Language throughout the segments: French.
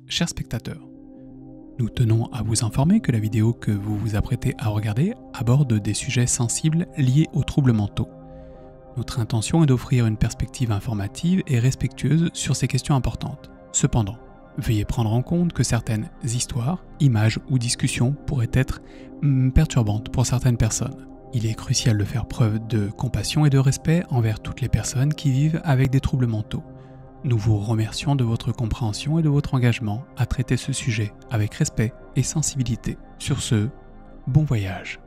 chers spectateurs. Nous tenons à vous informer que la vidéo que vous vous apprêtez à regarder aborde des sujets sensibles liés aux troubles mentaux. Notre intention est d'offrir une perspective informative et respectueuse sur ces questions importantes. Cependant, veuillez prendre en compte que certaines histoires, images ou discussions pourraient être perturbantes pour certaines personnes. Il est crucial de faire preuve de compassion et de respect envers toutes les personnes qui vivent avec des troubles mentaux. Nous vous remercions de votre compréhension et de votre engagement à traiter ce sujet avec respect et sensibilité. Sur ce, bon voyage.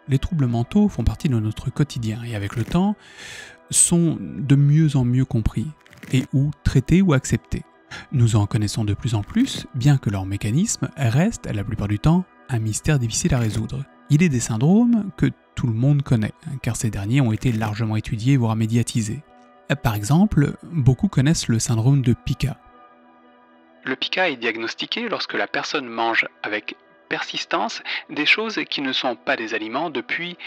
Les troubles mentaux font partie de notre quotidien et avec le temps, sont de mieux en mieux compris et ou traités ou acceptés. Nous en connaissons de plus en plus, bien que leur mécanisme reste, la plupart du temps, un mystère difficile à résoudre. Il est des syndromes que tout le monde connaît, car ces derniers ont été largement étudiés voire médiatisés. Par exemple, beaucoup connaissent le syndrome de Pica. Le pica est diagnostiqué lorsque la personne mange avec persistance des choses qui ne sont pas des aliments depuis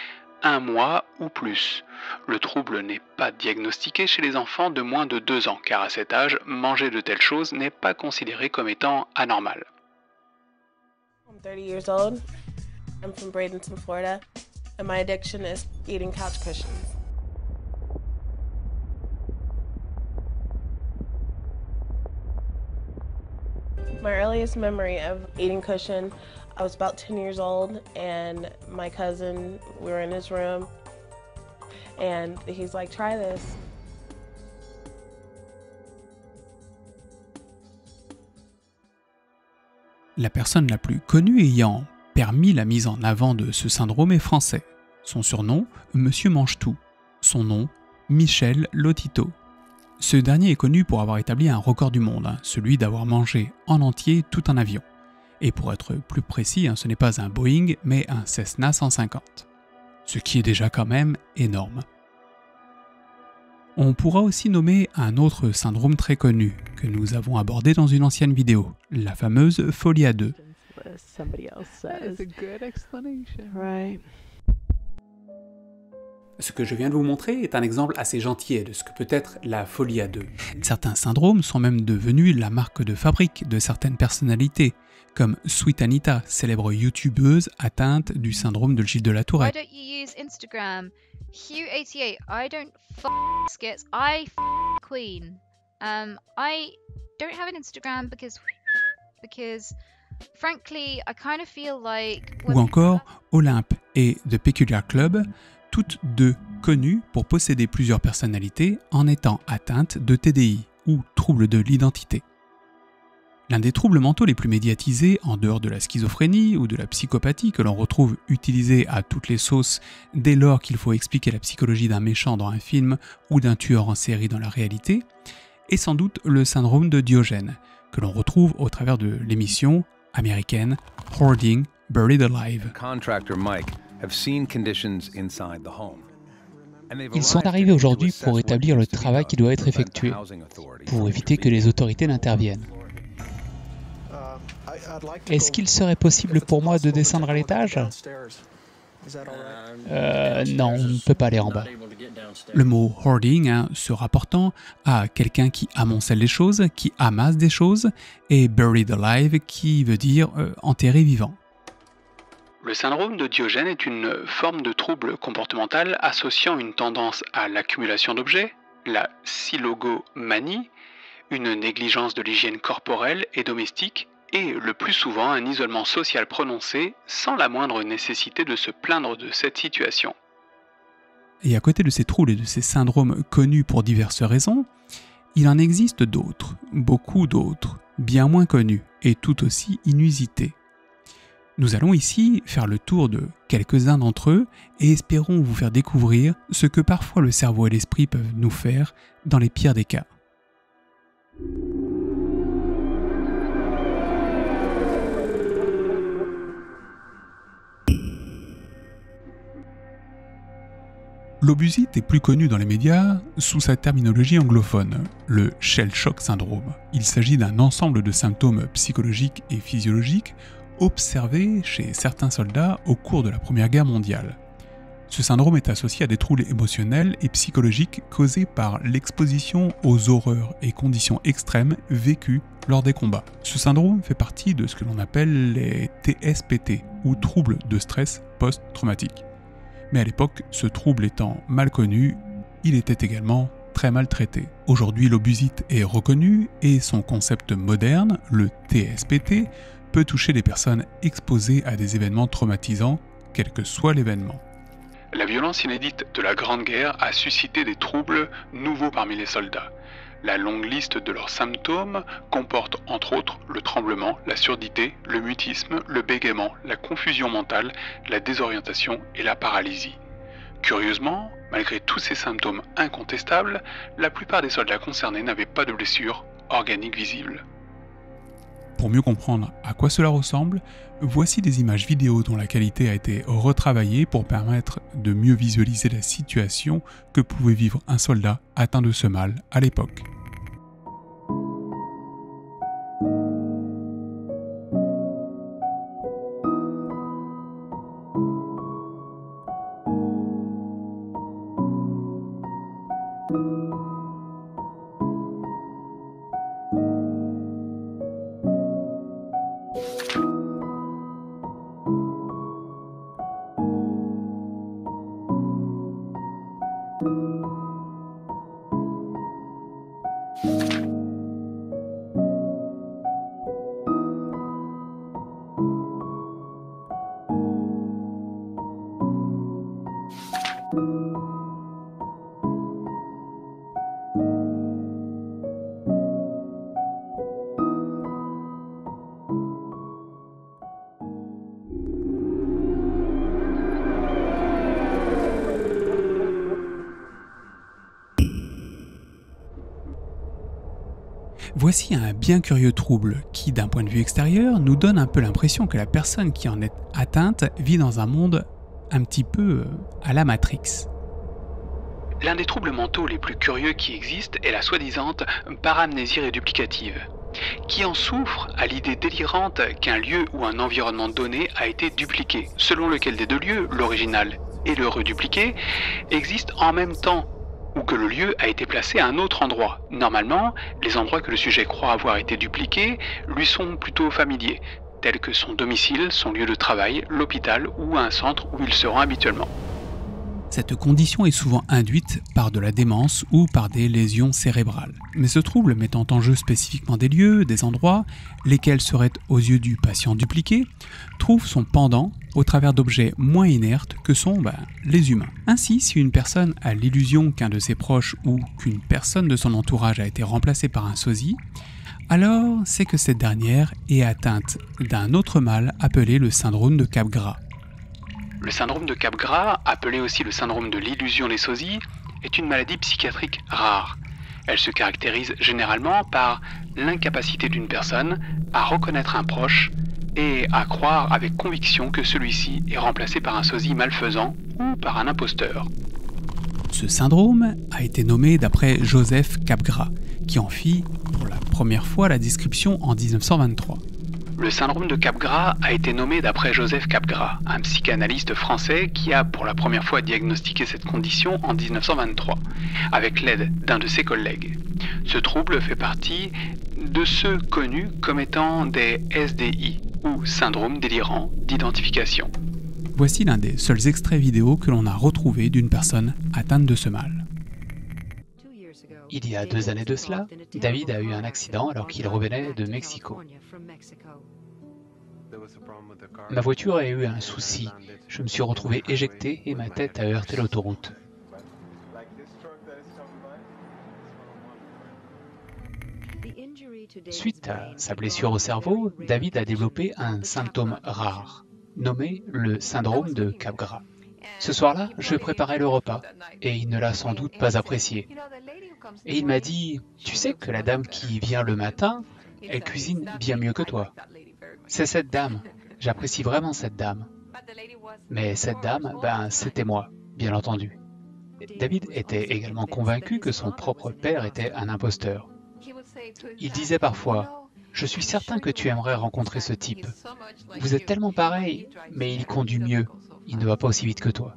1 mois ou plus. Le trouble n'est pas diagnostiqué chez les enfants de moins de 2 ans, car à cet âge, manger de telles choses n'est pas considéré comme étant anormal. I'm 30 years old. I'm from Bradenton, Florida, and my addiction is eating couch cushions. My earliest memory of eating cushion, I was about 10 years old, and my cousin, we were in his room, and he's like, try this. La personne la plus connue ayant permis la mise en avant de ce syndrome est français. Son surnom, Monsieur Mange-Tout. Son nom, Michel Lotito. Ce dernier est connu pour avoir établi un record du monde, celui d'avoir mangé en entier tout un avion. Et pour être plus précis, ce n'est pas un Boeing, mais un Cessna 150. Ce qui est déjà quand même énorme. On pourra aussi nommer un autre syndrome très connu, que nous avons abordé dans une ancienne vidéo, la fameuse folie à deux. Ce que je viens de vous montrer est un exemple assez gentil de ce que peut être la folie à deux. Certains syndromes sont même devenus la marque de fabrique de certaines personnalités, comme Sweet Anita, célèbre youtubeuse atteinte du syndrome de Gilles de la Tourette. Why don't you use Instagram? Hugh88, I don't skits, I queen. I don't have an Instagram because frankly, I kind of feel like... Ou encore Olympe et The Peculiar Club, toutes deux connues pour posséder plusieurs personnalités en étant atteintes de TDI, ou trouble de l'identité. L'un des troubles mentaux les plus médiatisés, en dehors de la schizophrénie ou de la psychopathie que l'on retrouve utilisée à toutes les sauces dès lors qu'il faut expliquer la psychologie d'un méchant dans un film ou d'un tueur en série dans la réalité, est sans doute le syndrome de Diogène, que l'on retrouve au travers de l'émission américaine Hoarding Buried Alive. Ils sont arrivés aujourd'hui pour établir le travail qui doit être effectué, pour éviter que les autorités n'interviennent. Est-ce qu'il serait possible pour moi de descendre à l'étage ? Non, on ne peut pas aller en bas. Le mot hoarding se rapportant à quelqu'un qui amoncelle les choses, qui amasse des choses, et buried alive qui veut dire enterré vivant. Le syndrome de Diogène est une forme de trouble comportemental associant une tendance à l'accumulation d'objets, la silogomanie, une négligence de l'hygiène corporelle et domestique, et le plus souvent un isolement social prononcé sans la moindre nécessité de se plaindre de cette situation. Et à côté de ces troubles et de ces syndromes connus pour diverses raisons, il en existe d'autres, beaucoup d'autres, bien moins connus et tout aussi inusités. Nous allons ici faire le tour de quelques-uns d'entre eux et espérons vous faire découvrir ce que parfois le cerveau et l'esprit peuvent nous faire dans les pires des cas. L'obusite est plus connu dans les médias sous sa terminologie anglophone, le shell shock syndrome. Il s'agit d'un ensemble de symptômes psychologiques et physiologiques observés chez certains soldats au cours de la Première Guerre mondiale. Ce syndrome est associé à des troubles émotionnels et psychologiques causés par l'exposition aux horreurs et conditions extrêmes vécues lors des combats. Ce syndrome fait partie de ce que l'on appelle les TSPT, ou troubles de stress post-traumatique. Mais à l'époque, ce trouble étant mal connu, il était également très mal traité. Aujourd'hui, l'obusite est reconnu et son concept moderne, le TSPT, peut toucher des personnes exposées à des événements traumatisants, quel que soit l'événement. La violence inédite de la Grande Guerre a suscité des troubles nouveaux parmi les soldats. La longue liste de leurs symptômes comporte entre autres le tremblement, la surdité, le mutisme, le bégaiement, la confusion mentale, la désorientation et la paralysie. Curieusement, malgré tous ces symptômes incontestables, la plupart des soldats concernés n'avaient pas de blessures organiques visibles. Pour mieux comprendre à quoi cela ressemble, voici des images vidéo dont la qualité a été retravaillée pour permettre de mieux visualiser la situation que pouvait vivre un soldat atteint de ce mal à l'époque. Voici un bien curieux trouble qui, d'un point de vue extérieur, nous donne un peu l'impression que la personne qui en est atteinte vit dans un monde un petit peu à la Matrix. L'un des troubles mentaux les plus curieux qui existent est la soi-disant paramnésie réduplicative. Qui en souffre à l'idée délirante qu'un lieu ou un environnement donné a été dupliqué, selon lequel des deux lieux, l'original et le redupliqué, existent en même temps, ou que le lieu a été placé à un autre endroit. Normalement, les endroits que le sujet croit avoir été dupliqués lui sont plutôt familiers, tels que son domicile, son lieu de travail, l'hôpital ou un centre où il se rend habituellement. Cette condition est souvent induite par de la démence ou par des lésions cérébrales. Mais ce trouble mettant en jeu spécifiquement des lieux, des endroits, lesquels seraient aux yeux du patient dupliqués, trouve son pendant au travers d'objets moins inertes que sont les humains. Ainsi, si une personne a l'illusion qu'un de ses proches ou qu'une personne de son entourage a été remplacée par un sosie, alors c'est que cette dernière est atteinte d'un autre mal appelé le syndrome de Capgras. Le syndrome de Capgras, appelé aussi le syndrome de l'illusion des sosies, est une maladie psychiatrique rare. Elle se caractérise généralement par l'incapacité d'une personne à reconnaître un proche et à croire avec conviction que celui-ci est remplacé par un sosie malfaisant ou par un imposteur. Ce syndrome a été nommé d'après Joseph Capgras, qui en fit pour la première fois la description en 1923. Le syndrome de Capgras a été nommé d'après Joseph Capgras, un psychanalyste français qui a pour la première fois diagnostiqué cette condition en 1923, avec l'aide d'un de ses collègues. Ce trouble fait partie de ceux connus comme étant des SDI, ou syndrome délirant d'identification. Voici l'un des seuls extraits vidéo que l'on a retrouvé d'une personne atteinte de ce mal. Il y a 2 années de cela, David a eu un accident alors qu'il revenait de Mexico. Ma voiture a eu un souci. Je me suis retrouvé éjecté et ma tête a heurté l'autoroute. Suite à sa blessure au cerveau, David a développé un symptôme rare, nommé le syndrome de Capgras. Ce soir-là, je préparais le repas, et il ne l'a sans doute pas apprécié. Et il m'a dit, « Tu sais que la dame qui vient le matin, elle cuisine bien mieux que toi. C'est cette dame, j'apprécie vraiment cette dame. » Mais cette dame, c'était moi, bien entendu. David était également convaincu que son propre père était un imposteur. Il disait parfois « Je suis certain que tu aimerais rencontrer ce type. Vous êtes tellement pareils, mais il conduit mieux. Il ne va pas aussi vite que toi. »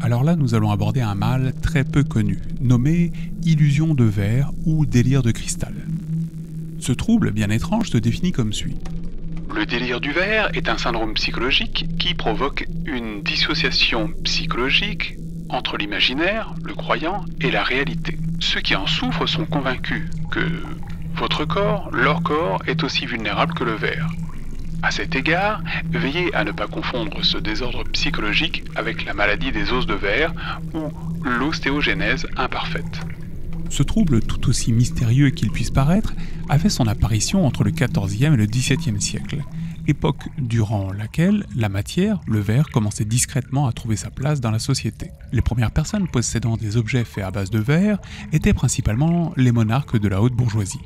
Alors là, nous allons aborder un mal très peu connu, nommé illusion de verre ou délire de cristal. Ce trouble bien étrange se définit comme suit. Le délire du verre est un syndrome psychologique qui provoque une dissociation psychologique entre l'imaginaire, le croyant et la réalité. Ceux qui en souffrent sont convaincus que votre corps, leur corps, est aussi vulnérable que le verre. À cet égard, veillez à ne pas confondre ce désordre psychologique avec la maladie des os de verre ou l'ostéogenèse imparfaite. Ce trouble, tout aussi mystérieux qu'il puisse paraître, a fait son apparition entre le XIVe et le XVIIe siècle, époque durant laquelle la matière, le verre, commençait discrètement à trouver sa place dans la société. Les premières personnes possédant des objets faits à base de verre étaient principalement les monarques de la haute bourgeoisie.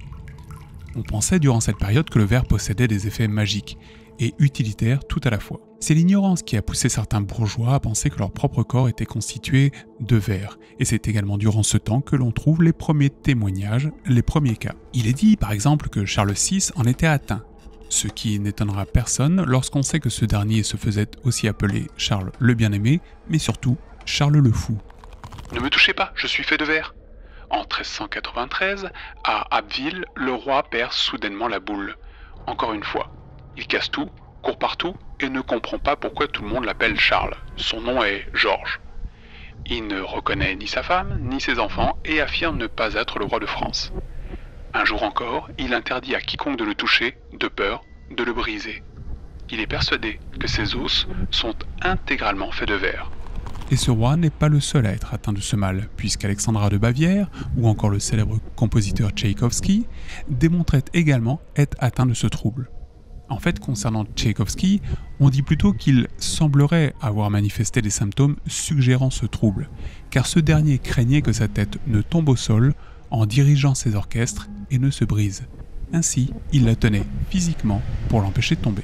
On pensait durant cette période que le verre possédait des effets magiques et utilitaires tout à la fois. C'est l'ignorance qui a poussé certains bourgeois à penser que leur propre corps était constitué de verre, et c'est également durant ce temps que l'on trouve les premiers témoignages, les premiers cas. Il est dit par exemple que Charles VI en était atteint, ce qui n'étonnera personne lorsqu'on sait que ce dernier se faisait aussi appeler Charles le Bien-Aimé, mais surtout Charles le Fou. Ne me touchez pas, je suis fait de verre. En 1393, à Abbeville, le roi perd soudainement la boule. Encore une fois, il casse tout, court partout et ne comprend pas pourquoi tout le monde l'appelle Charles. Son nom est Georges. Il ne reconnaît ni sa femme, ni ses enfants et affirme ne pas être le roi de France. Un jour encore, il interdit à quiconque de le toucher, de peur de le briser. Il est persuadé que ses os sont intégralement faits de verre. Et ce roi n'est pas le seul à être atteint de ce mal, puisqu'Alexandra de Bavière, ou encore le célèbre compositeur Tchaïkovski, démontraient également être atteints de ce trouble. En fait, concernant Tchaïkovski, on dit plutôt qu'il semblerait avoir manifesté des symptômes suggérant ce trouble, car ce dernier craignait que sa tête ne tombe au sol en dirigeant ses orchestres et ne se brise. Ainsi, il la tenait physiquement pour l'empêcher de tomber.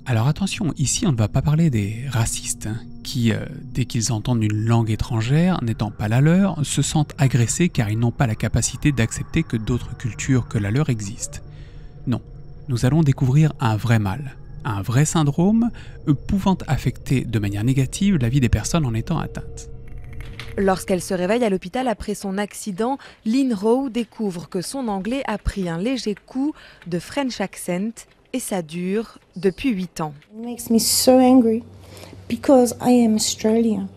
Alors attention, ici on ne va pas parler des racistes, qui, dès qu'ils entendent une langue étrangère, n'étant pas la leur, se sentent agressés car ils n'ont pas la capacité d'accepter que d'autres cultures que la leur existent. Non, nous allons découvrir un vrai mal, un vrai syndrome pouvant affecter de manière négative la vie des personnes en étant atteintes. Lorsqu'elle se réveille à l'hôpital après son accident, Lynn Rowe découvre que son anglais a pris un léger coup de French accent et ça dure depuis 8 ans. It makes me so angry because I am Australian.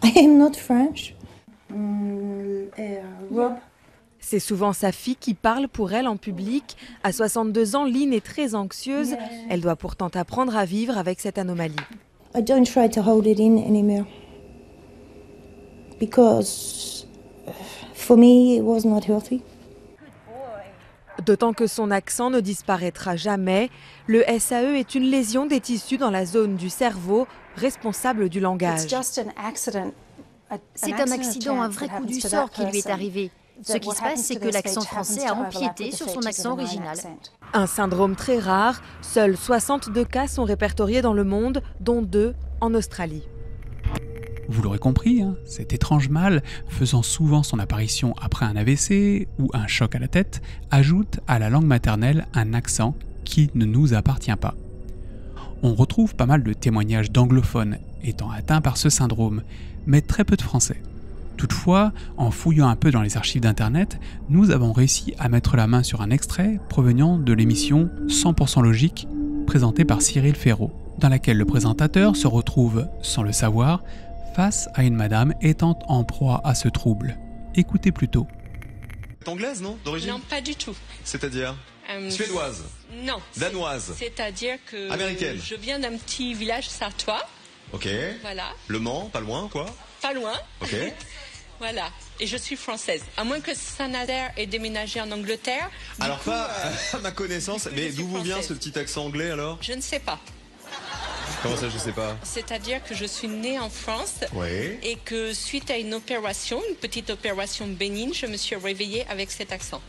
I am not French. Rob. C'est souvent sa fille qui parle pour elle en public. À 62 ans, Lynn est très anxieuse. Elle doit pourtant apprendre à vivre avec cette anomalie. I don't try to hold it in anymore. Because for me it was not healthy. D'autant que son accent ne disparaîtra jamais. Le SAE est une lésion des tissus dans la zone du cerveau responsable du langage. C'est un accident, un vrai coup du sort qui lui est arrivé. Ce qui se passe, c'est que l'accent français a empiété sur son accent original. Un syndrome très rare. Seuls 62 cas sont répertoriés dans le monde, dont 2 en Australie. Vous l'aurez compris, cet étrange mal, faisant souvent son apparition après un AVC ou un choc à la tête, ajoute à la langue maternelle un accent qui ne nous appartient pas. On retrouve pas mal de témoignages d'anglophones étant atteints par ce syndrome, mais très peu de français. Toutefois, en fouillant un peu dans les archives d'internet, nous avons réussi à mettre la main sur un extrait provenant de l'émission 100% Logique, présentée par Cyril Ferraud, dans laquelle le présentateur se retrouve, sans le savoir, face à une madame étant en proie à ce trouble. Écoutez plutôt. Anglaise, non, d'origine? Non, pas du tout. C'est-à-dire suédoise? Non. Danoise? C'est-à-dire que américaine? Je viens d'un petit village sartois. Ok. Voilà. Le Mans, pas loin, quoi? Pas loin. Ok. Voilà. Et je suis française. À moins que Sanader ait déménagé en Angleterre. Alors pas à ma connaissance, mais d'où vous vient ce petit accent anglais alors? Je ne sais pas. Comment ça, je sais pas? C'est-à-dire que je suis née en France et que suite à une petite opération bénigne, je me suis réveillée avec cet accent.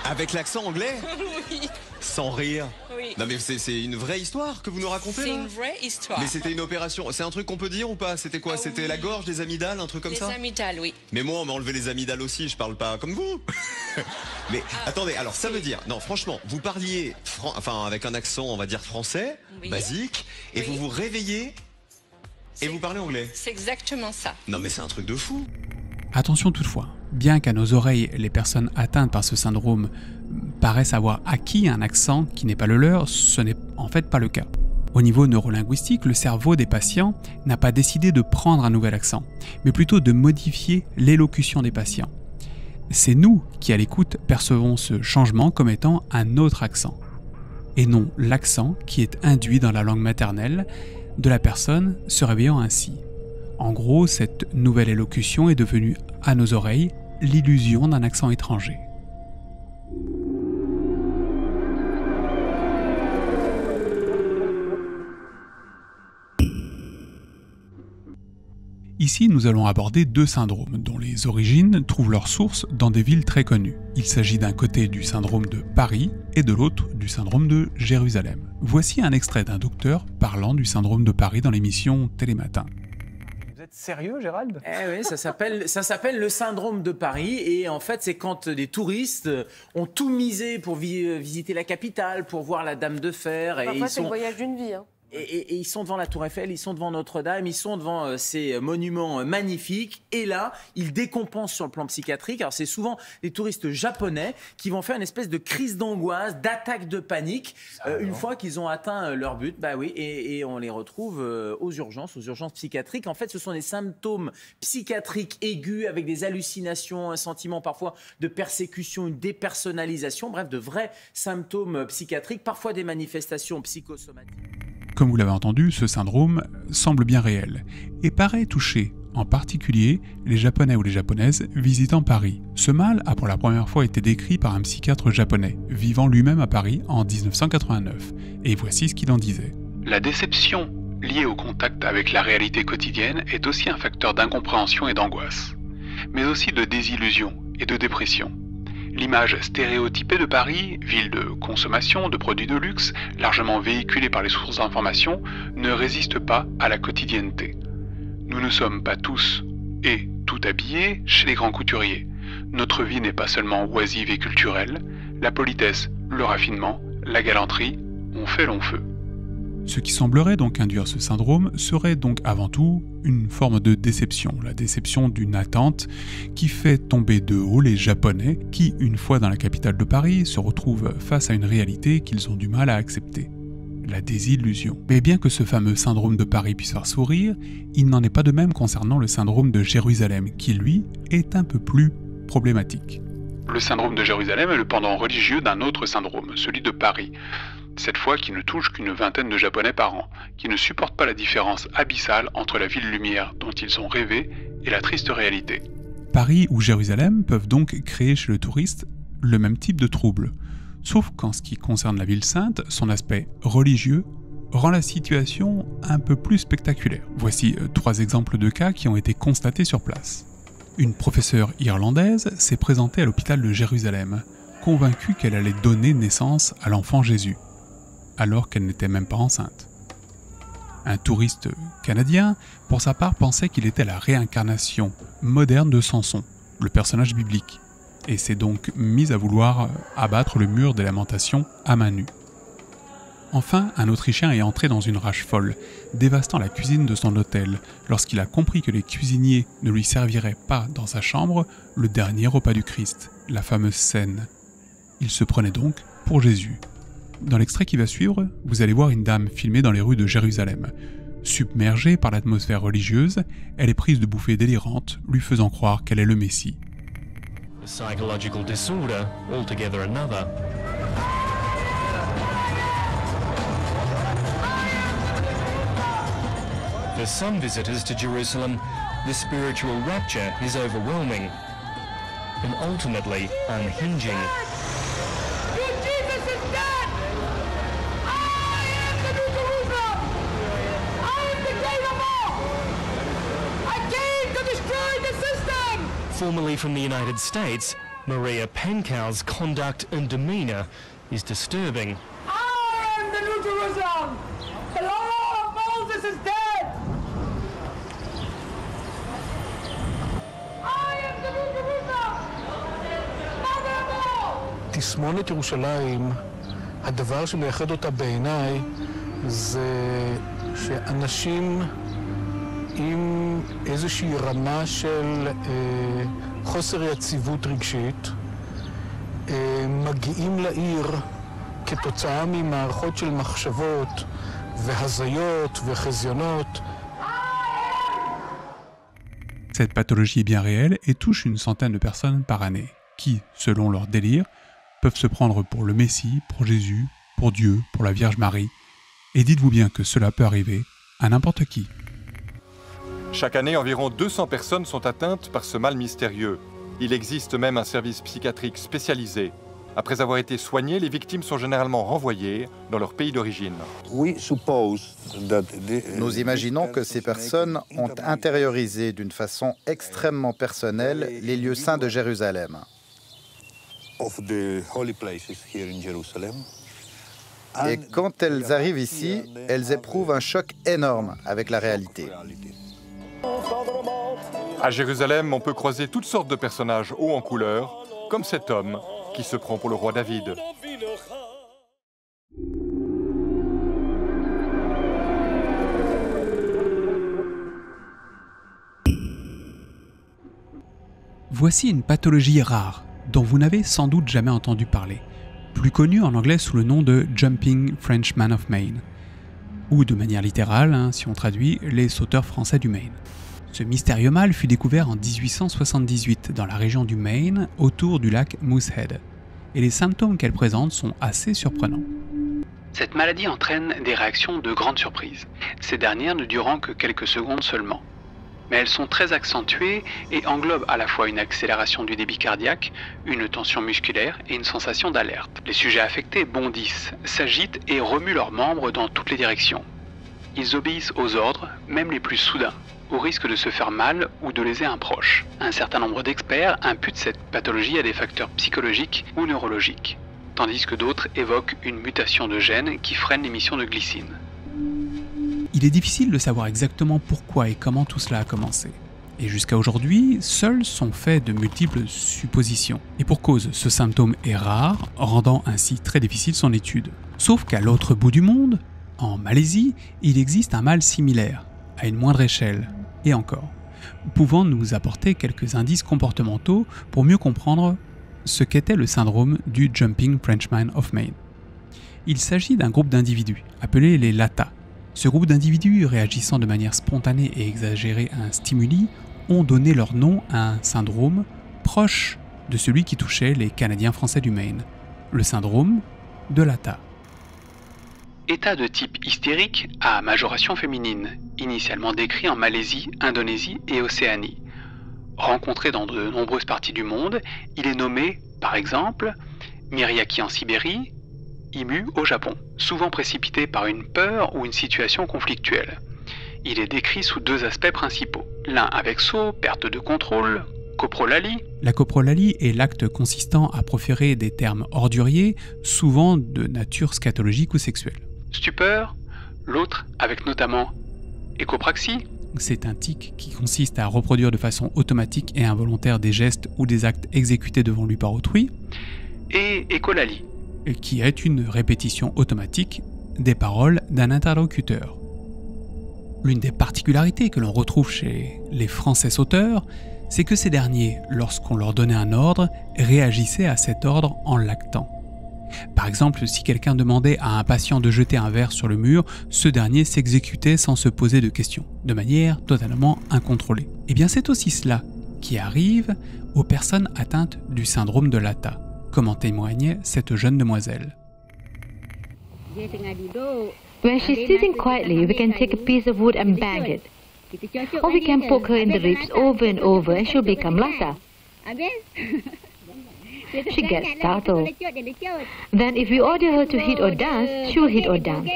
Avec l'accent anglais? Oui. Sans rire? Oui. Non mais c'est une vraie histoire que vous nous racontez là? C'est une vraie histoire. Mais c'était une opération, c'est un truc qu'on peut dire ou pas? C'était quoi? C'était la gorge, les amygdales, un truc comme ça? Les amygdales, oui. Mais moi on m'a enlevé les amygdales aussi, je parle pas comme vous. Mais attendez, alors ça veut dire, non franchement, vous parliez avec un accent on va dire français, basique, et vous vous réveillez et vous parlez anglais? C'est exactement ça. Non mais c'est un truc de fou. Attention toutefois, bien qu'à nos oreilles, les personnes atteintes par ce syndrome paraissent avoir acquis un accent qui n'est pas le leur, ce n'est en fait pas le cas. Au niveau neurolinguistique, le cerveau des patients n'a pas décidé de prendre un nouvel accent, mais plutôt de modifier l'élocution des patients. C'est nous qui, à l'écoute, percevons ce changement comme étant un autre accent, et non l'accent qui est induit dans la langue maternelle de la personne se réveillant ainsi. En gros, cette nouvelle élocution est devenue, à nos oreilles, l'illusion d'un accent étranger. Ici, nous allons aborder deux syndromes dont les origines trouvent leur source dans des villes très connues. Il s'agit d'un côté du syndrome de Paris et de l'autre du syndrome de Jérusalem. Voici un extrait d'un docteur parlant du syndrome de Paris dans l'émission Télématin. Vous êtes sérieux, Gérald? Oui, ça s'appelle le syndrome de Paris. Et en fait, c'est quand des touristes ont tout misé pour visiter la capitale, pour voir la Dame de Fer. Parfois, c'est le voyage d'une vie. Hein. Et ils sont devant la Tour Eiffel, ils sont devant Notre-Dame, ils sont devant ces monuments magnifiques. Et là, ils décompensent sur le plan psychiatrique. Alors, c'est souvent des touristes japonais qui vont faire une espèce de crise d'angoisse, d'attaque de panique, une fois qu'ils ont atteint leur but. Bah oui, et on les retrouve aux urgences psychiatriques. En fait, ce sont des symptômes psychiatriques aigus avec des hallucinations, un sentiment parfois de persécution, une dépersonnalisation, bref, de vrais symptômes psychiatriques, parfois des manifestations psychosomatiques. Comme vous l'avez entendu, ce syndrome semble bien réel et paraît toucher en particulier les Japonais ou les Japonaises visitant Paris. Ce mal a pour la première fois été décrit par un psychiatre japonais, vivant lui-même à Paris en 1989. Et voici ce qu'il en disait. La déception liée au contact avec la réalité quotidienne est aussi un facteur d'incompréhension et d'angoisse, mais aussi de désillusion et de dépression. L'image stéréotypée de Paris, ville de consommation de produits de luxe, largement véhiculée par les sources d'information, ne résiste pas à la quotidienneté. Nous ne sommes pas tous et tout habillés chez les grands couturiers. Notre vie n'est pas seulement oisive et culturelle, la politesse, le raffinement, la galanterie ont fait long feu. Ce qui semblerait donc induire ce syndrome serait donc avant tout une forme de déception, la déception d'une attente qui fait tomber de haut les Japonais qui, une fois dans la capitale de Paris, se retrouvent face à une réalité qu'ils ont du mal à accepter. La désillusion. Mais bien que ce fameux syndrome de Paris puisse faire sourire, il n'en est pas de même concernant le syndrome de Jérusalem, qui lui est un peu plus problématique. Le syndrome de Jérusalem est le pendant religieux d'un autre syndrome, celui de Paris. Cette fois qui ne touche qu'une vingtaine de Japonais par an, qui ne supportent pas la différence abyssale entre la ville lumière dont ils ont rêvé et la triste réalité. Paris ou Jérusalem peuvent donc créer chez le touriste le même type de trouble, sauf qu'en ce qui concerne la ville sainte, son aspect religieux rend la situation un peu plus spectaculaire. Voici 3 exemples de cas qui ont été constatés sur place. Une professeure irlandaise s'est présentée à l'hôpital de Jérusalem, convaincue qu'elle allait donner naissance à l'enfant Jésus, alors qu'elle n'était même pas enceinte. Un touriste canadien, pour sa part, pensait qu'il était la réincarnation moderne de Samson, le personnage biblique, et s'est donc mis à vouloir abattre le mur des lamentations à main nue. Enfin, un Autrichien est entré dans une rage folle, dévastant la cuisine de son hôtel, lorsqu'il a compris que les cuisiniers ne lui serviraient pas dans sa chambre le dernier repas du Christ, la fameuse scène. Il se prenait donc pour Jésus. Dans l'extrait qui va suivre, vous allez voir une dame filmée dans les rues de Jérusalem. Submergée par l'atmosphère religieuse, elle est prise de bouffées délirantes, lui faisant croire qu'elle est le Messie. A psychological disorder, altogether another. For some visitors to Jerusalem, the spiritual rapture is overwhelming and ultimately unhinging. formerly from the United States, Maria Pankow's conduct and demeanour is disturbing. I am the New Jerusalem! The law of Moses is dead! I am the New Jerusalem! Mother-in-law! תסמונת ירושלים, הדבר שמייחד אותה בעיניי זה שאנשים עם איזושהי רמה של חוסר יציבות רגשית מגיעים לעיר כתוצאה ממערכות של מחשבות והזיות וחזיונות. Cette pathologie est bien réelle et touche une centaine de personnes par année, qui, selon leur délire, peuvent se prendre pour le Messie, pour Jésus, pour Dieu, pour la Vierge Marie. Et dites-vous bien que cela peut arriver à n'importe qui. Chaque année, environ 200 personnes sont atteintes par ce mal mystérieux. Il existe même un service psychiatrique spécialisé. Après avoir été soignées, les victimes sont généralement renvoyées dans leur pays d'origine. Nous imaginons que ces personnes ont intériorisé d'une façon extrêmement personnelle les lieux saints de Jérusalem. Et quand elles arrivent ici, elles éprouvent un choc énorme avec la réalité. À Jérusalem, on peut croiser toutes sortes de personnages hauts en couleur, comme cet homme qui se prend pour le roi David. Voici une pathologie rare, dont vous n'avez sans doute jamais entendu parler, plus connue en anglais sous le nom de Jumping Frenchman of Maine, ou de manière littérale, si on traduit, les sauteurs français du Maine. Ce mystérieux mal fut découvert en 1878 dans la région du Maine, autour du lac Moosehead, et les symptômes qu'elle présente sont assez surprenants. Cette maladie entraîne des réactions de grande surprise, ces dernières ne durant que quelques secondes seulement. Mais elles sont très accentuées et englobent à la fois une accélération du débit cardiaque, une tension musculaire et une sensation d'alerte. Les sujets affectés bondissent, s'agitent et remuent leurs membres dans toutes les directions. Ils obéissent aux ordres, même les plus soudains, au risque de se faire mal ou de léser un proche. Un certain nombre d'experts imputent cette pathologie à des facteurs psychologiques ou neurologiques, tandis que d'autres évoquent une mutation de gènes qui freine l'émission de glycine. Il est difficile de savoir exactement pourquoi et comment tout cela a commencé. Et jusqu'à aujourd'hui, seuls sont faits de multiples suppositions. Et pour cause, ce symptôme est rare, rendant ainsi très difficile son étude. Sauf qu'à l'autre bout du monde, en Malaisie, il existe un mal similaire, à une moindre échelle, et encore, pouvant nous apporter quelques indices comportementaux pour mieux comprendre ce qu'était le syndrome du Jumping Frenchman of Maine. Il s'agit d'un groupe d'individus, appelés les LATA. Ce groupe d'individus réagissant de manière spontanée et exagérée à un stimuli ont donné leur nom à un syndrome proche de celui qui touchait les Canadiens français du Maine, le syndrome de LATA. État de type hystérique à majoration féminine, initialement décrit en Malaisie, Indonésie et Océanie. Rencontré dans de nombreuses parties du monde, il est nommé, par exemple, Miriaki en Sibérie, Imu au Japon, souvent précipité par une peur ou une situation conflictuelle. Il est décrit sous deux aspects principaux, l'un avec saut, perte de contrôle, coprolalie. La coprolalie est l'acte consistant à proférer des termes orduriers, souvent de nature scatologique ou sexuelle. Stupeur, l'autre avec notamment écopraxie. C'est un tic qui consiste à reproduire de façon automatique et involontaire des gestes ou des actes exécutés devant lui par autrui. Et écolalie, qui est une répétition automatique des paroles d'un interlocuteur. L'une des particularités que l'on retrouve chez les Français sauteurs, c'est que ces derniers, lorsqu'on leur donnait un ordre, réagissaient à cet ordre en l'actant. Par exemple, si quelqu'un demandait à un patient de jeter un verre sur le mur, ce dernier s'exécutait sans se poser de questions, de manière totalement incontrôlée. Et bien c'est aussi cela qui arrive aux personnes atteintes du syndrome de LATA, comme en témoigne cette jeune demoiselle. When she's sitting quietly, we can take a piece of wood and bang it. Or we can poke her in the ribs over and over and she'll become LATA. She gets startled. Then if we order her to hit or dance, she'll hit or dance.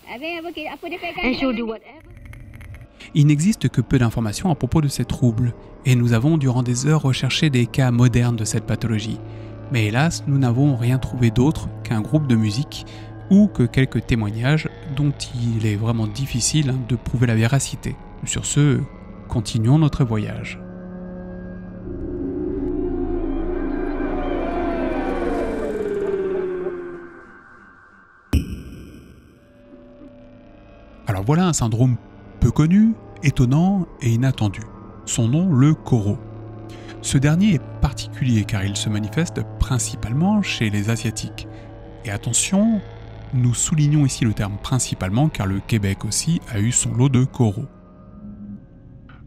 And she'll do whatever. Il n'existe que peu d'informations à propos de ces troubles, et nous avons durant des heures recherché des cas modernes de cette pathologie. Mais hélas, nous n'avons rien trouvé d'autre qu'un groupe de musique ou que quelques témoignages dont il est vraiment difficile de prouver la véracité. Sur ce, continuons notre voyage. Alors voilà un syndrome peu connu, étonnant et inattendu. Son nom, le Koro. Ce dernier est particulier car il se manifeste principalement chez les Asiatiques. Et attention, nous soulignons ici le terme principalement car le Québec aussi a eu son lot de Koro.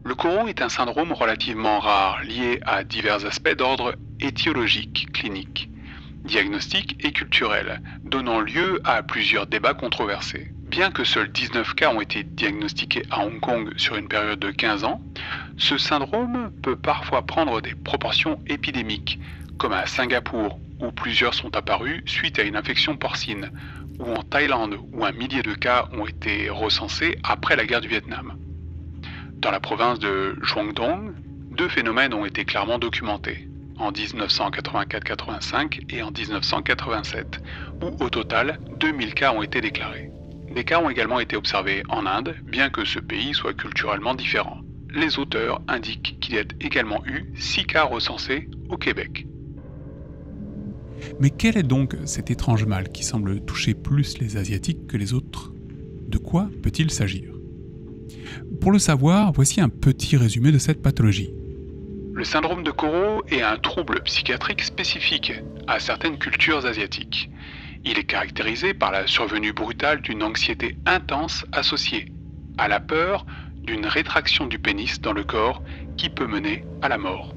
Le Koro est un syndrome relativement rare, lié à divers aspects d'ordre étiologique, clinique, diagnostique et culturel, donnant lieu à plusieurs débats controversés. Bien que seuls 19 cas ont été diagnostiqués à Hong Kong sur une période de 15 ans, ce syndrome peut parfois prendre des proportions épidémiques, comme à Singapour, où plusieurs sont apparus suite à une infection porcine, ou en Thaïlande, où un millier de cas ont été recensés après la guerre du Vietnam. Dans la province de Guangdong, 2 phénomènes ont été clairement documentés, en 1984-85 et en 1987, où au total 2000 cas ont été déclarés. Des cas ont également été observés en Inde, bien que ce pays soit culturellement différent. Les auteurs indiquent qu'il y a également eu 6 cas recensés au Québec. Mais quel est donc cet étrange mal qui semble toucher plus les Asiatiques que les autres? De quoi peut-il s'agir? Pour le savoir, voici un petit résumé de cette pathologie. Le syndrome de Koro est un trouble psychiatrique spécifique à certaines cultures asiatiques. Il est caractérisé par la survenue brutale d'une anxiété intense associée à la peur d'une rétraction du pénis dans le corps qui peut mener à la mort.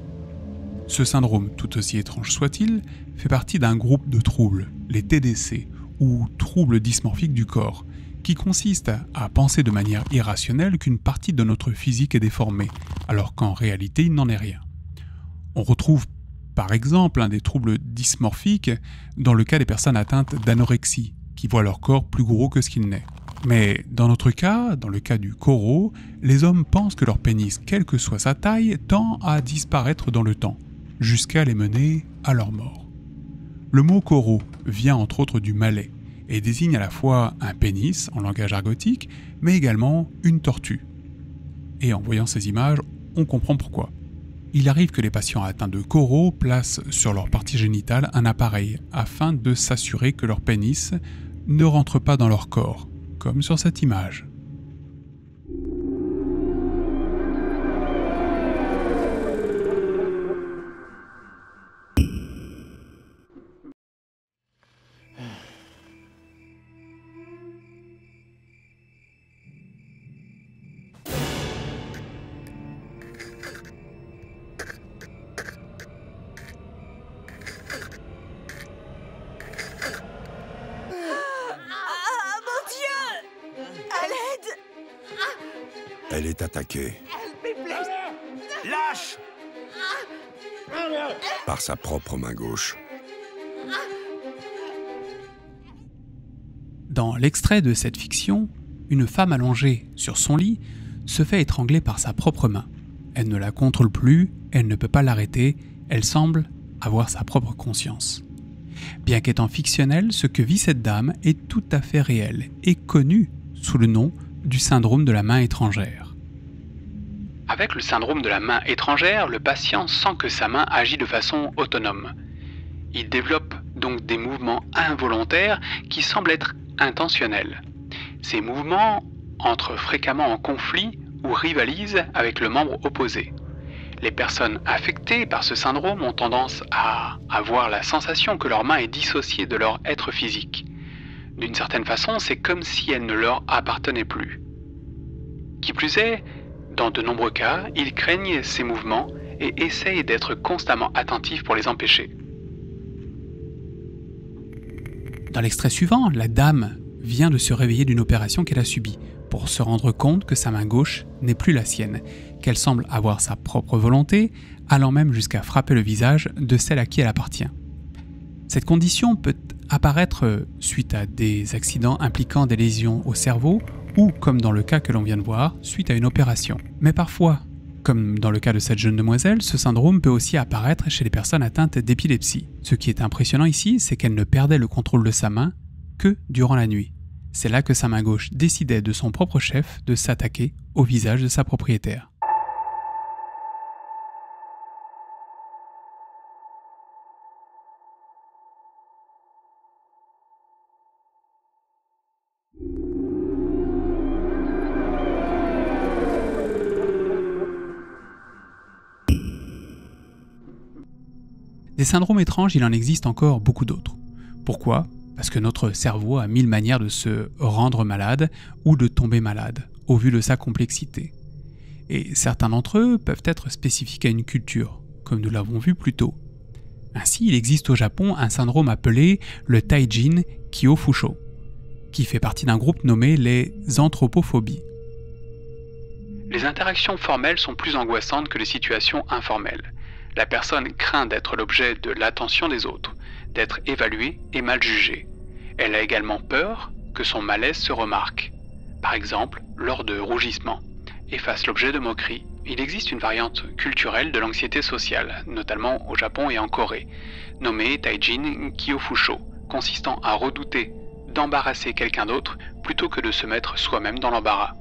Ce syndrome, tout aussi étrange soit-il, fait partie d'un groupe de troubles, les TDC, ou troubles dysmorphiques du corps, qui consistent à penser de manière irrationnelle qu'une partie de notre physique est déformée, alors qu'en réalité il n'en est rien. On retrouve par exemple des troubles dysmorphiques dans le cas des personnes atteintes d'anorexie, qui voient leur corps plus gros que ce qu'il n'est. Mais dans notre cas, dans le cas du Koro, les hommes pensent que leur pénis, quelle que soit sa taille, tend à disparaître dans le temps, jusqu'à les mener à leur mort. Le mot Koro vient entre autres du malais et désigne à la fois un pénis en langage argotique, mais également une tortue. Et en voyant ces images, on comprend pourquoi. Il arrive que les patients atteints de Koro placent sur leur partie génitale un appareil afin de s'assurer que leur pénis ne rentre pas dans leur corps, comme sur cette image. Elle est attaquée. Lâche! Par sa propre main gauche. Dans l'extrait de cette fiction, une femme allongée sur son lit se fait étrangler par sa propre main. Elle ne la contrôle plus, elle ne peut pas l'arrêter, elle semble avoir sa propre conscience. Bien qu'étant fictionnel, ce que vit cette dame est tout à fait réel et connu sous le nom du syndrome de la main étrangère. Avec le syndrome de la main étrangère, le patient sent que sa main agit de façon autonome. Il développe donc des mouvements involontaires qui semblent être intentionnels. Ces mouvements entrent fréquemment en conflit ou rivalisent avec le membre opposé. Les personnes affectées par ce syndrome ont tendance à avoir la sensation que leur main est dissociée de leur être physique. D'une certaine façon, c'est comme si elle ne leur appartenait plus. Qui plus est, dans de nombreux cas, ils craignent ces mouvements et essayent d'être constamment attentifs pour les empêcher. Dans l'extrait suivant, la dame vient de se réveiller d'une opération qu'elle a subie pour se rendre compte que sa main gauche n'est plus la sienne, qu'elle semble avoir sa propre volonté, allant même jusqu'à frapper le visage de celle à qui elle appartient. Cette condition peut apparaître suite à des accidents impliquant des lésions au cerveau ou, comme dans le cas que l'on vient de voir, suite à une opération. Mais parfois, comme dans le cas de cette jeune demoiselle, ce syndrome peut aussi apparaître chez les personnes atteintes d'épilepsie. Ce qui est impressionnant ici, c'est qu'elle ne perdait le contrôle de sa main que durant la nuit. C'est là que sa main gauche décidait de son propre chef de s'attaquer au visage de sa propriétaire. Des syndromes étranges, il en existe encore beaucoup d'autres. Pourquoi ? Parce que notre cerveau a 1000 manières de se rendre malade ou de tomber malade, au vu de sa complexité. Et certains d'entre eux peuvent être spécifiques à une culture, comme nous l'avons vu plus tôt. Ainsi, il existe au Japon un syndrome appelé le Taijin Kyōfusho, qui fait partie d'un groupe nommé les anthropophobies. Les interactions formelles sont plus angoissantes que les situations informelles. La personne craint d'être l'objet de l'attention des autres, d'être évaluée et mal jugée. Elle a également peur que son malaise se remarque, par exemple lors de rougissements, et fasse l'objet de moqueries. Il existe une variante culturelle de l'anxiété sociale, notamment au Japon et en Corée, nommée Taijin Kyōfusho, consistant à redouter d'embarrasser quelqu'un d'autre plutôt que de se mettre soi-même dans l'embarras.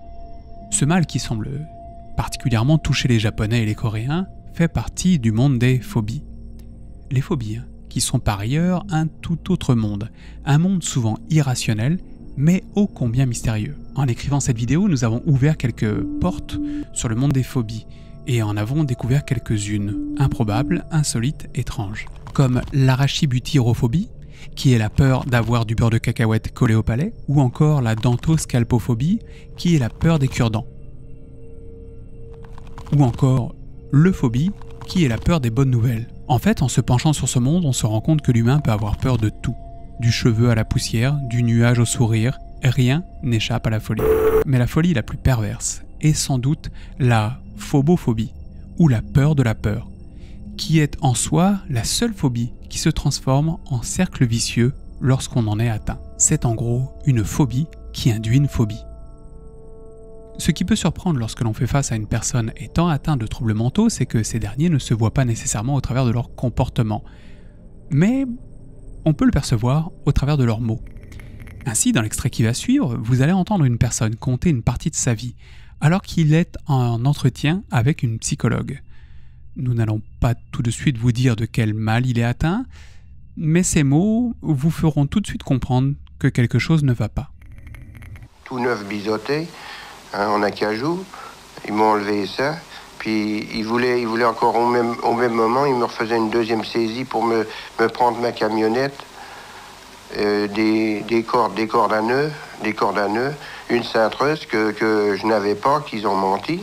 Ce mal qui semble particulièrement toucher les Japonais et les Coréens fait partie du monde des phobies. Les phobies, qui sont par ailleurs un tout autre monde, un monde souvent irrationnel, mais ô combien mystérieux. En écrivant cette vidéo, nous avons ouvert quelques portes sur le monde des phobies, et en avons découvert quelques-unes, improbables, insolites, étranges, comme l'arachibuthyrophobie, qui est la peur d'avoir du beurre de cacahuète collé au palais, ou encore la dentoscalpophobie, qui est la peur des cure-dents. Ou encore l'euphobie, qui est la peur des bonnes nouvelles. En fait, en se penchant sur ce monde, on se rend compte que l'humain peut avoir peur de tout. Du cheveu à la poussière, du nuage au sourire, rien n'échappe à la folie. Mais la folie la plus perverse est sans doute la phobophobie, ou la peur de la peur, qui est en soi la seule phobie qui se transforme en cercle vicieux lorsqu'on en est atteint. C'est en gros une phobie qui induit une phobie. Ce qui peut surprendre lorsque l'on fait face à une personne étant atteinte de troubles mentaux, c'est que ces derniers ne se voient pas nécessairement au travers de leur comportement, mais on peut le percevoir au travers de leurs mots. Ainsi, dans l'extrait qui va suivre, vous allez entendre une personne conter une partie de sa vie, alors qu'il est en entretien avec une psychologue. Nous n'allons pas tout de suite vous dire de quel mal il est atteint, mais ces mots vous feront tout de suite comprendre que quelque chose ne va pas. Tout neuf biseauté, en acajou, ils m'ont enlevé ça, puis ils voulaient encore au même moment, ils me refaisaient une deuxième saisie pour me prendre ma camionnette, des cordes à nœuds, une cintreuse que je n'avais pas, qu'ils ont menti.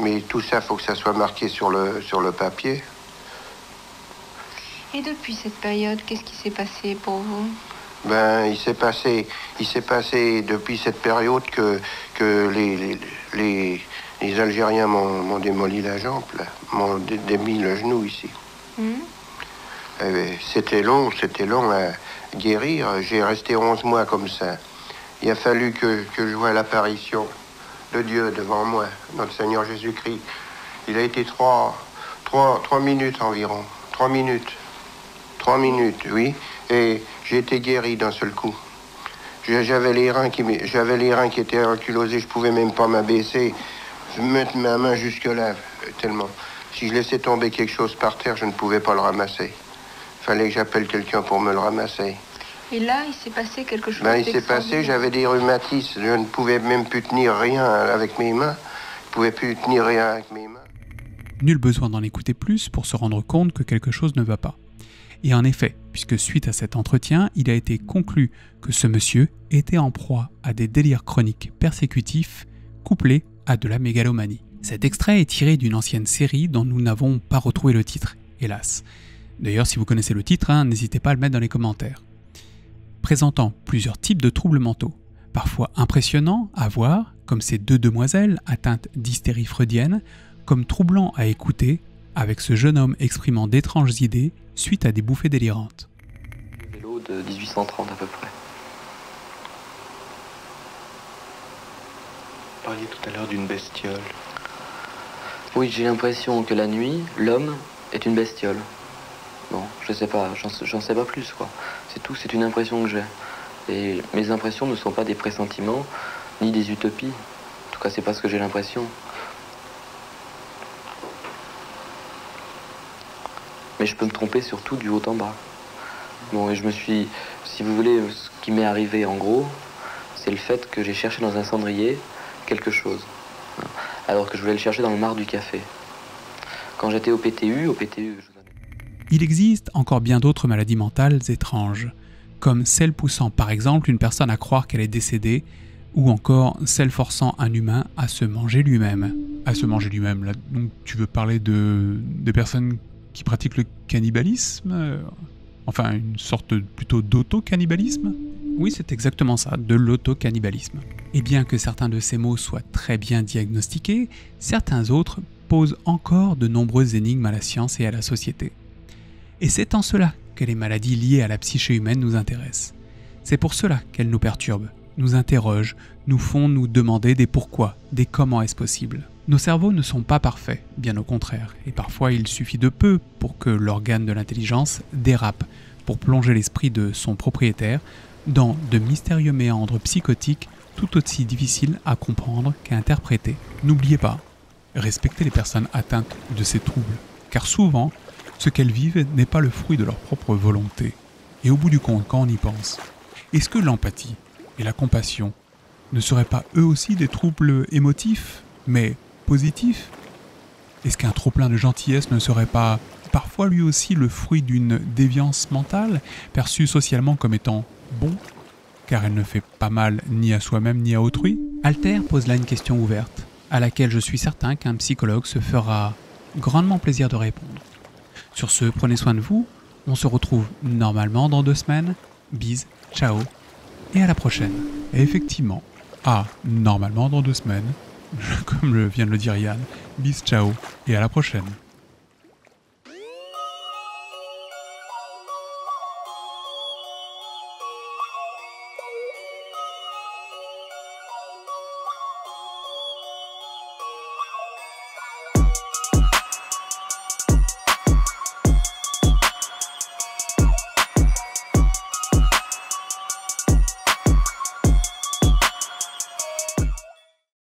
Mais tout ça, faut que ça soit marqué sur le papier. Et depuis cette période, qu'est-ce qui s'est passé pour vous ? Ben, il s'est passé depuis cette période que les Algériens m'ont démoli la jambe, là, m'ont démis le genou ici. C'était long à guérir. J'ai resté 11 mois comme ça. Il a fallu que je voie l'apparition de Dieu devant moi, notre Seigneur Jésus-Christ. Il a été 3 minutes environ. 3 minutes, oui. Et j'ai été guéri d'un seul coup. J'avais les reins qui étaient ankylosés, je pouvais même pas m'abaisser, mettre ma main jusque-là, tellement. Si je laissais tomber quelque chose par terre, je ne pouvais pas le ramasser. Fallait que j'appelle quelqu'un pour me le ramasser. Et là, il s'est passé quelque chose il s'est passé, j'avais des rhumatismes, je ne pouvais même plus tenir rien avec mes mains. Je ne pouvais plus tenir rien avec mes mains. Nul besoin d'en écouter plus pour se rendre compte que quelque chose ne va pas. Et en effet, puisque suite à cet entretien, il a été conclu que ce monsieur était en proie à des délires chroniques persécutifs couplés à de la mégalomanie. Cet extrait est tiré d'une ancienne série dont nous n'avons pas retrouvé le titre, hélas. D'ailleurs, si vous connaissez le titre, n'hésitez pas à le mettre dans les commentaires. Présentant plusieurs types de troubles mentaux, parfois impressionnants à voir, comme ces deux demoiselles atteintes d'hystérie freudienne, comme troublant à écouter, avec ce jeune homme exprimant d'étranges idées suite à des bouffées délirantes. Vélo de 1830 à peu près. parliez tout à l'heure d'une bestiole. Oui, j'ai l'impression que la nuit, l'homme est une bestiole. Bon, je sais pas, j'en sais pas plus, quoi. C'est tout, c'est une impression que j'ai. Et mes impressions ne sont pas des pressentiments, ni des utopies. En tout cas, c'est pas ce que j'ai l'impression. Mais je peux me tromper surtout du haut en bas. Bon, et je me suis, si vous voulez, ce qui m'est arrivé en gros, c'est le fait que j'ai cherché dans un cendrier quelque chose, alors que je voulais le chercher dans le marc du café. Quand j'étais au PTU, Il existe encore bien d'autres maladies mentales étranges, comme celle poussant par exemple une personne à croire qu'elle est décédée, ou encore celle forçant un humain à se manger lui-même. À se manger lui-même, là, donc tu veux parler des personnes qui pratiquent le cannibalisme, enfin une sorte plutôt d'auto-cannibalisme? Oui, c'est exactement ça, de l'auto-cannibalisme. Et bien que certains de ces mots soient très bien diagnostiqués, certains autres posent encore de nombreuses énigmes à la science et à la société. Et c'est en cela que les maladies liées à la psyché humaine nous intéressent. C'est pour cela qu'elles nous perturbent, nous interrogent, nous font nous demander des pourquoi, des comment est-ce possible. Nos cerveaux ne sont pas parfaits, bien au contraire, et parfois il suffit de peu pour que l'organe de l'intelligence dérape, pour plonger l'esprit de son propriétaire dans de mystérieux méandres psychotiques tout aussi difficiles à comprendre qu'à interpréter. N'oubliez pas, respectez les personnes atteintes de ces troubles, car souvent, ce qu'elles vivent n'est pas le fruit de leur propre volonté. Et au bout du compte, quand on y pense, est-ce que l'empathie et la compassion ne seraient pas eux aussi des troubles émotifs, mais positifs? Est-ce qu'un trop-plein de gentillesse ne serait pas parfois lui aussi le fruit d'une déviance mentale, perçue socialement comme étant bon, car elle ne fait pas mal ni à soi-même ni à autrui? Alter pose là une question ouverte, à laquelle je suis certain qu'un psychologue se fera grandement plaisir de répondre. Sur ce, prenez soin de vous, on se retrouve normalement dans 2 semaines. Bis, ciao, et à la prochaine. Et effectivement, normalement dans 2 semaines, comme vient de le dire Yann, bis, ciao, et à la prochaine.